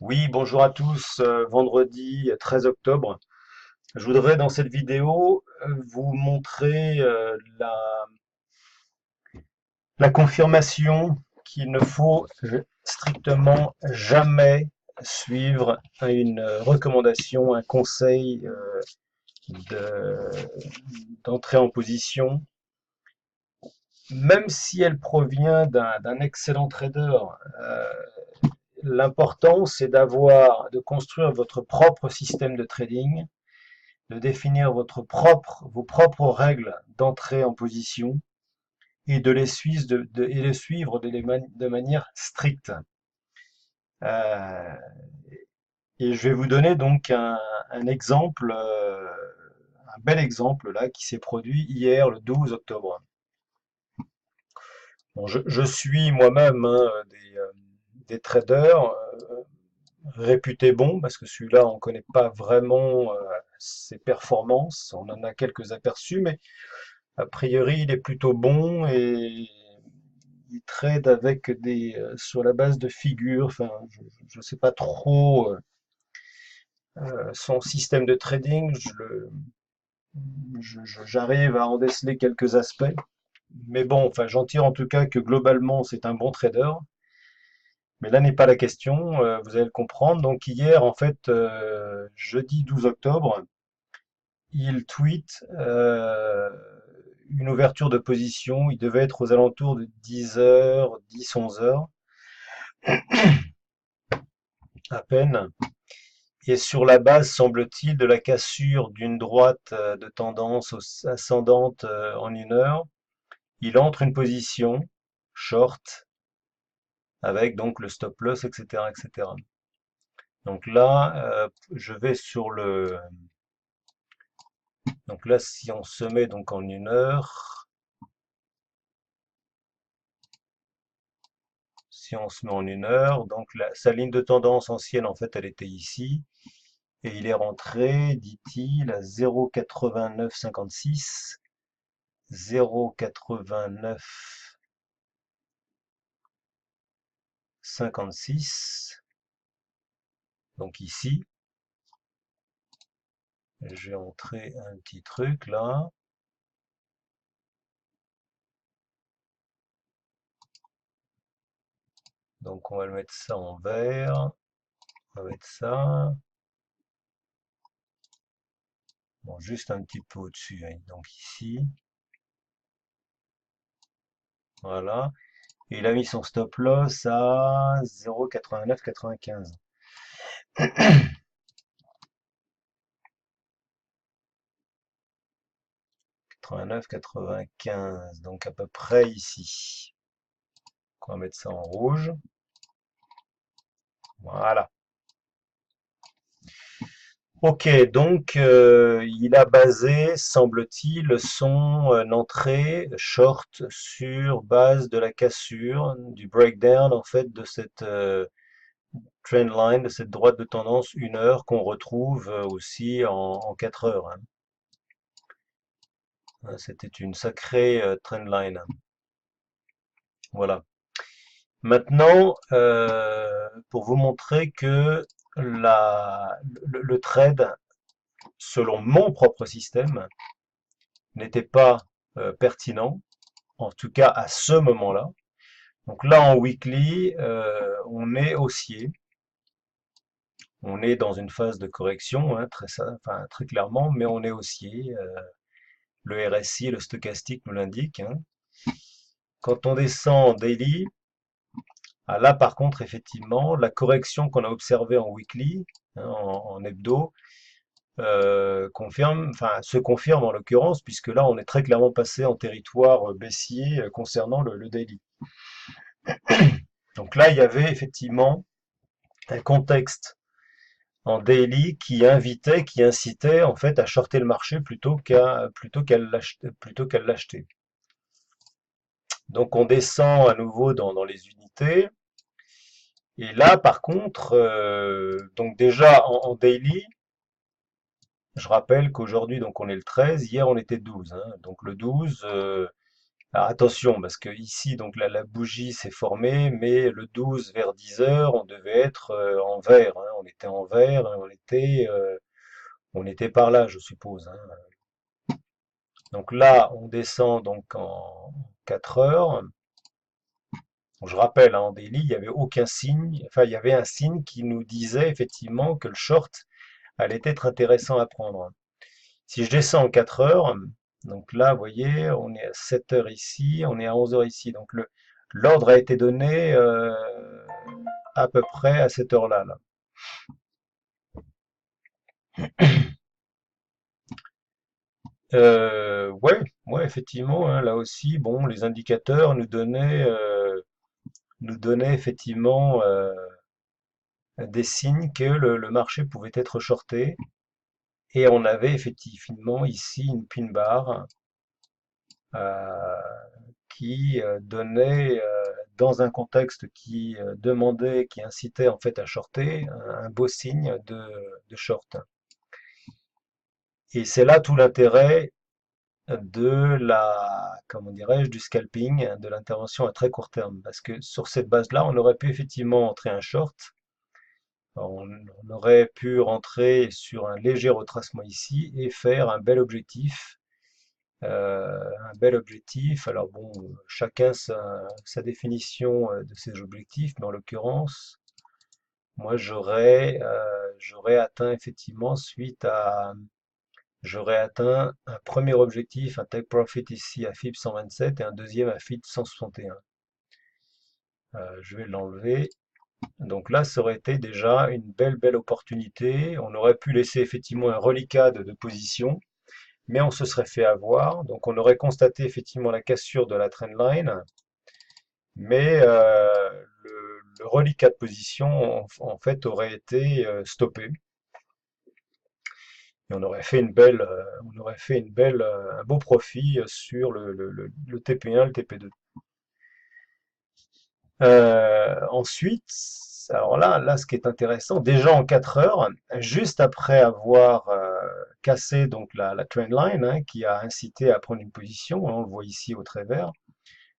Oui, bonjour à tous. Vendredi 13 octobre. Je voudrais dans cette vidéo vous montrer la confirmation qu'il ne faut strictement jamais suivre une recommandation, un conseil de- d'entrée en position, même si elle provient d'un excellent trader. Euh, L'important, c'est de construire votre propre système de trading, de définir vos propres règles d'entrée en position et de les suivre de manière stricte. Euh, et je vais vous donner donc un exemple, un bel exemple là qui s'est produit hier le 12 octobre. Bon, je suis moi-même des traders réputés bons parce que celui-là on ne connaît pas vraiment ses performances, on en a quelques aperçus, mais a priori, il est plutôt bon et il trade avec sur la base de figures. Enfin, je ne sais pas trop son système de trading. J'arrive à en déceler quelques aspects. Mais bon, enfin, j'en tire en tout cas que globalement, c'est un bon trader. Mais là n'est pas la question, vous allez le comprendre. Donc hier, en fait, jeudi 12 octobre, il tweet une ouverture de position. Il devait être aux alentours de 10 h, 10, 11 h à peine. Et sur la base, semble-t-il, de la cassure d'une droite de tendance ascendante en 1 heure, il entre une position short avec donc le stop loss, etc., etc. Donc là, je vais sur le. Donc là, si on se met donc en 1 heure, si on se met en 1 heure, donc sa ligne de tendance ancienne, en fait, elle était ici. Et il est rentré, dit-il, à 0,8956. 0,8956. Donc ici, je vais entrer un petit truc là. Donc on va le mettre ça en vert. On va mettre ça. Bon, juste un petit peu au-dessus, hein. Donc ici. Voilà. Et il a mis son stop loss à 0,8995. 89,95. Donc à peu près ici. On va mettre ça en rouge. Voilà. Ok, donc il a basé, semble-t-il, son entrée short sur base de la cassure, du breakdown en fait de cette trendline, de cette droite de tendance 1 heure qu'on retrouve aussi en 4 heures, hein. C'était une sacrée trendline. Voilà. Maintenant, pour vous montrer que le trade, selon mon propre système, n'était pas pertinent, en tout cas à ce moment-là. Donc là, en weekly, on est haussier. On est dans une phase de correction, hein, enfin, très clairement, mais on est haussier. Le RSI, le stochastique nous l'indique, hein. Quand on descend en daily, ah, là par contre, effectivement, la correction qu'on a observée en weekly, hein, en hebdo, se confirme en l'occurrence, puisque là on est très clairement passé en territoire baissier concernant le daily. Donc là, il y avait effectivement un contexte en daily qui incitait en fait à shorter le marché plutôt qu'à l'acheter. Donc on descend à nouveau dans les unités. Et là, par contre, donc déjà en daily, je rappelle qu'aujourd'hui, donc on est le 13, hier on était 12, hein. Donc le 12, Alors attention, parce que ici, donc la bougie s'est formée, mais le 12 vers 10 heures, on devait être en vert, hein. On était en vert, hein, on était par là, je suppose, hein. Donc là, on descend donc en 4 heures. Donc, je rappelle, hein, en daily, il n'y avait aucun signe, enfin, il y avait un signe qui nous disait effectivement que le short allait être intéressant à prendre. Si je descends en 4 heures, donc là, vous voyez, on est à 7 heures ici, on est à 11 heures ici. Donc l'ordre a été donné à peu près à cette heure-là, là. Ouais, ouais, effectivement, hein, là aussi, bon, les indicateurs nous donnaient effectivement des signes que le marché pouvait être shorté. Et on avait effectivement ici une pin bar euh, qui donnait, dans un contexte qui demandait, qui incitait en fait à shorter, un beau signe de short. Et c'est là tout l'intérêt de comment dirais-je, du scalping, de l'intervention à très court terme. Parce que sur cette base-là, on aurait pu effectivement entrer un short, on aurait pu rentrer sur un léger retracement ici et faire un bel objectif. Alors bon, chacun sa définition de ses objectifs, mais en l'occurrence, moi j'aurais atteint effectivement j'aurais atteint un premier objectif, un take profit ici à FIB 127 et un deuxième à FIB 161. Je vais l'enlever. Donc là, ça aurait été déjà une belle opportunité. On aurait pu laisser effectivement un reliquat de position, mais on se serait fait avoir. Donc on aurait constaté effectivement la cassure de la trendline, mais le reliquat de position en fait aurait été stoppé. Et on aurait fait un beau profit sur le TP1, le TP2. Ensuite, alors là, ce qui est intéressant, déjà en 4 heures, juste après avoir cassé donc la trendline, hein, qui a incité à prendre une position, hein, on le voit ici au trait vert.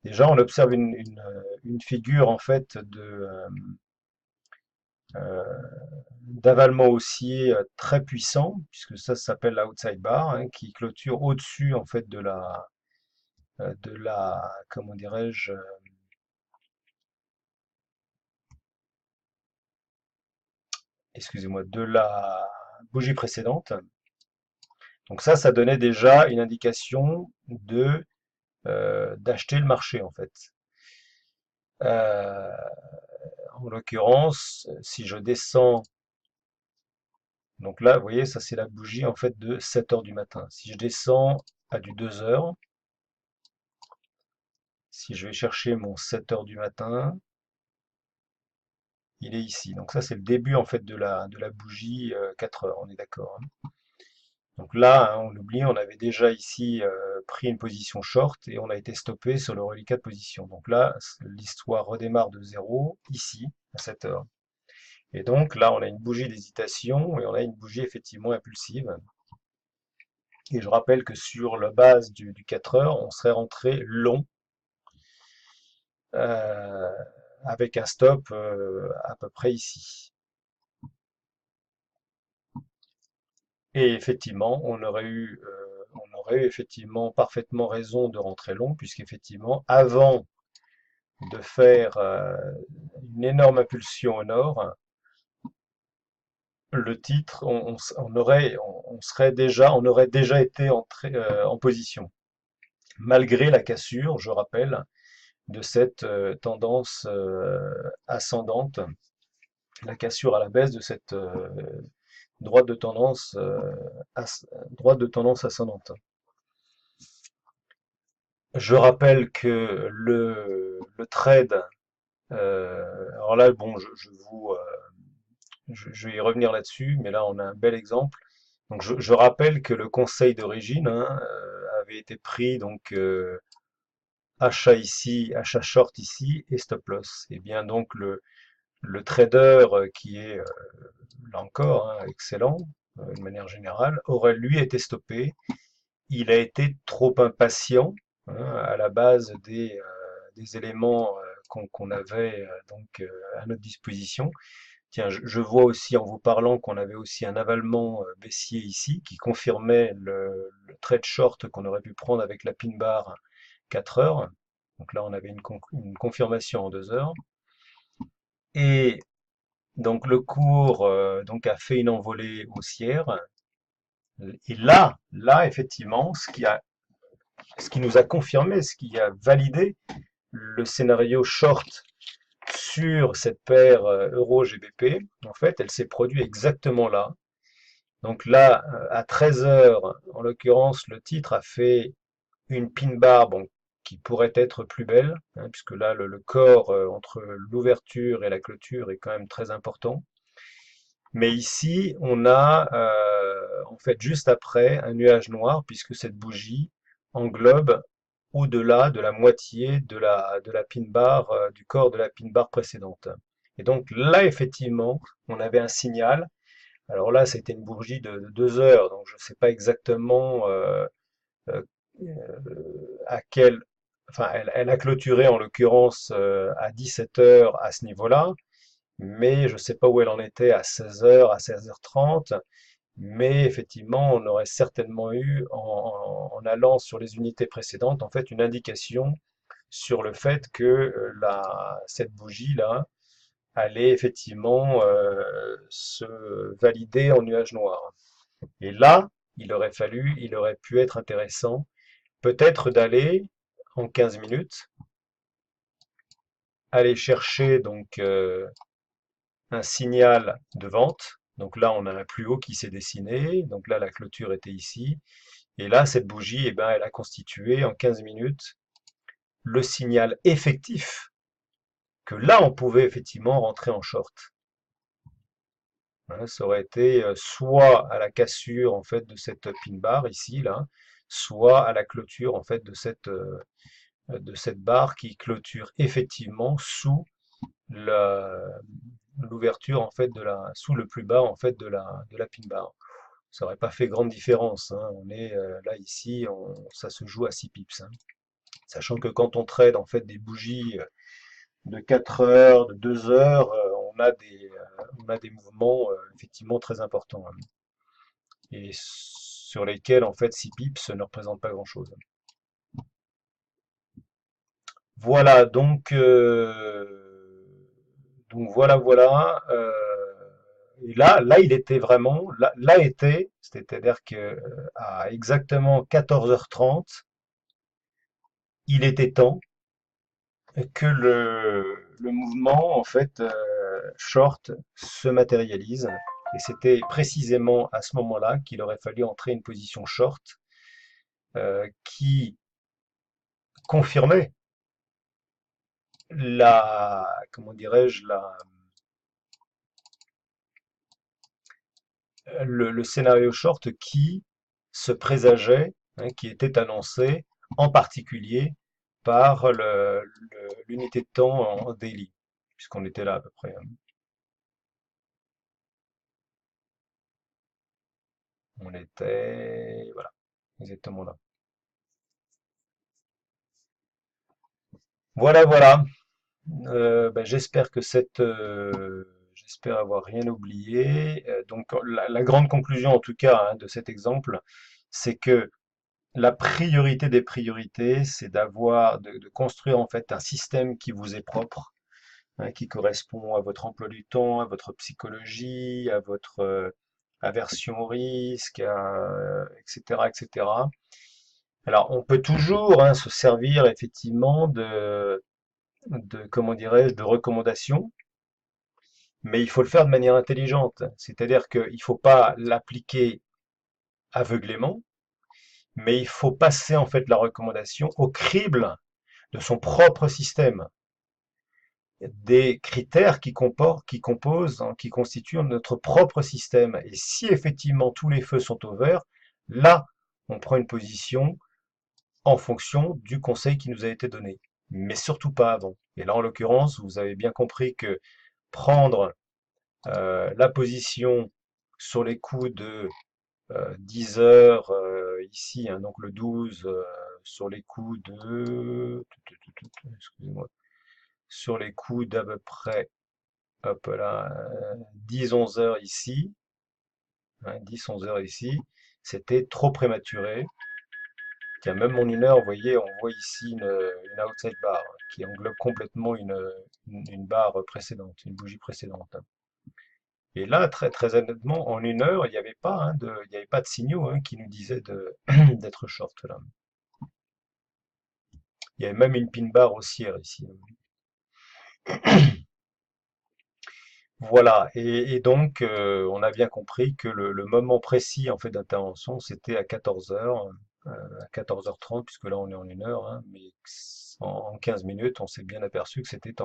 Déjà, on observe une figure en fait euh, d'avalement haussier très puissant, puisque ça s'appelle la outside bar, hein, qui clôture au-dessus en fait comment dirais-je, excusez-moi, de la bougie précédente. Donc ça donnait déjà une indication d'acheter le marché en fait. Euh, En l'occurrence, si je descends, donc là, vous voyez, ça c'est la bougie en fait de 7 heures du matin. Si je descends à du 2 heures, si je vais chercher mon 7 heures du matin, il est ici. Donc ça c'est le début en fait de la bougie 4 heures, on est d'accord, hein. Donc là, hein, on oublie, on avait déjà ici pris une position short et on a été stoppé sur le reliquat de position. Donc là, l'histoire redémarre de zéro, ici, à 7 heures. Et donc là, on a une bougie d'hésitation et on a une bougie effectivement impulsive. Et je rappelle que sur la base du 4 heures, on serait rentré long euh, avec un stop à peu près ici. Et effectivement, on aurait eu effectivement parfaitement raison de rentrer long, puisqu'effectivement, avant de faire une énorme impulsion au nord, le titre, on aurait déjà été en position, malgré la cassure, je rappelle, de cette tendance ascendante, la cassure à la baisse de cette droite de tendance, droite de tendance ascendante. Je rappelle que le trade, alors là, bon, je vais y revenir là-dessus, mais là, on a un bel exemple. Donc, je rappelle que le conseil d'origine, hein, avait été pris, donc, achat ici, achat short ici et stop loss. Et bien, donc, le trader qui est, là encore, hein, excellent, de manière générale, aurait lui été stoppé. Il a été trop impatient hein, à la base des éléments qu'on avait à notre disposition. Tiens, je vois aussi en vous parlant qu'on avait aussi un avalement baissier ici qui confirmait le trade short qu'on aurait pu prendre avec la pin bar 4 heures. Donc là, on avait une confirmation en 2 heures. Et donc le cours donc a fait une envolée haussière. Et là effectivement, ce qui nous a confirmé, ce qui a validé le scénario short sur cette paire euro-GBP, en fait, elle s'est produite exactement là. Donc là, à 13 heures, en l'occurrence, le titre a fait une pin bar bon, qui pourrait être plus belle, hein, puisque là, le corps entre l'ouverture et la clôture est quand même très important. Mais ici, on a en fait juste après un nuage noir, puisque cette bougie englobe au-delà de la moitié de la pin bar, du corps de la pin bar précédente. Et donc là, effectivement, on avait un signal. Alors là, c'était une bougie de 2 heures, donc je ne sais pas exactement euh, à quel... Enfin, elle a clôturé en l'occurrence à 17 heures à ce niveau-là, mais je ne sais pas où elle en était à 16 heures, à 16h30. Mais effectivement, on aurait certainement eu, en allant sur les unités précédentes, en fait, une indication sur le fait que cette bougie-là allait effectivement se valider en nuage noir. Et là, il aurait pu être intéressant, peut-être d'aller en 15 minutes, aller chercher donc un signal de vente. Donc là, on a un plus haut qui s'est dessiné. Donc là, la clôture était ici. Et là, cette bougie, eh ben, elle a constitué en 15 minutes le signal effectif que là, on pouvait effectivement rentrer en short. Hein, ça aurait été soit à la cassure en fait de cette pin bar ici, là, soit à la clôture en fait de cette barre qui clôture effectivement sous l'ouverture en fait sous le plus bas en fait de la pin bar. Ça n'aurait pas fait grande différence, hein. On est là ici, ça se joue à 6 pips, hein. Sachant que quand on trade en fait des bougies de 4 heures, de 2 heures, on a des mouvements effectivement très importants, hein, et sur lesquels en fait 6 pips ne représentent pas grand-chose. Voilà, donc voilà, voilà. Et là, il était vraiment, là était, c'est-à-dire que à exactement 14h30, il était temps que le mouvement en fait short se matérialise. Et c'était précisément à ce moment-là qu'il aurait fallu entrer une position short qui confirmait comment dirais-je, le scénario short qui se présageait, hein, qui était annoncé en particulier par l'unité de temps en daily, puisqu'on était là à peu près, hein. On était, voilà, exactement là. Voilà, voilà. Ben, j'espère avoir rien oublié. Donc la grande conclusion en tout cas, hein, de cet exemple, c'est que la priorité des priorités, c'est de construire en fait un système qui vous est propre, hein, qui correspond à votre emploi du temps, à votre psychologie, à votre aversion au risque, etc., etc. Alors, on peut toujours, hein, se servir effectivement comment dirais-je, de recommandations, mais il faut le faire de manière intelligente. C'est-à-dire qu'il ne faut pas l'appliquer aveuglément, mais il faut passer en fait la recommandation au crible de son propre système, des critères qui constituent notre propre système. Et si effectivement tous les feux sont au vert, là, on prend une position en fonction du conseil qui nous a été donné, mais surtout pas avant. Et là, en l'occurrence, vous avez bien compris que prendre la position sur les coups de 10 heures ici, hein, donc le 12 sur les coups de, excusez-moi, sur les coups d'à peu près, hop là, 10-11 heures ici, hein, 10-11 heures ici, c'était trop prématuré. Tiens, même en une heure, vous voyez, on voit ici une outside bar qui englobe complètement une barre précédente, une bougie précédente. Et là, très, très honnêtement, en une heure, il n'y avait pas, il n'y avait pas de signaux qui nous disaient d'être short là. Il y avait même une pin bar haussière ici. Voilà, et donc on a bien compris que le moment précis en fait d'intervention, c'était à 14 heures, à 14h30, puisque là on est en une heure, hein, mais en 15 minutes, on s'est bien aperçu que c'était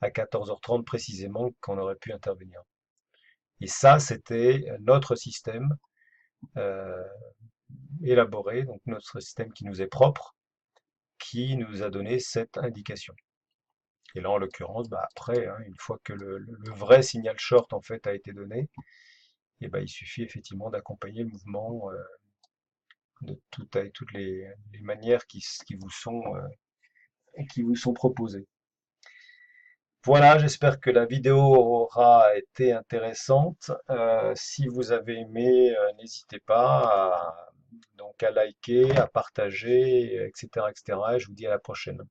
à 14h30 précisément qu'on aurait pu intervenir. Et ça, c'était notre système euh, élaboré, donc notre système qui nous est propre, qui nous a donné cette indication. Et là, en l'occurrence, bah, après, hein, une fois que le vrai signal short en fait a été donné, et ben, il suffit effectivement d'accompagner le mouvement avec toutes les manières qui vous sont proposées. Voilà, j'espère que la vidéo aura été intéressante. Si vous avez aimé, n'hésitez pas donc à liker, à partager, etc., etc. Et je vous dis à la prochaine.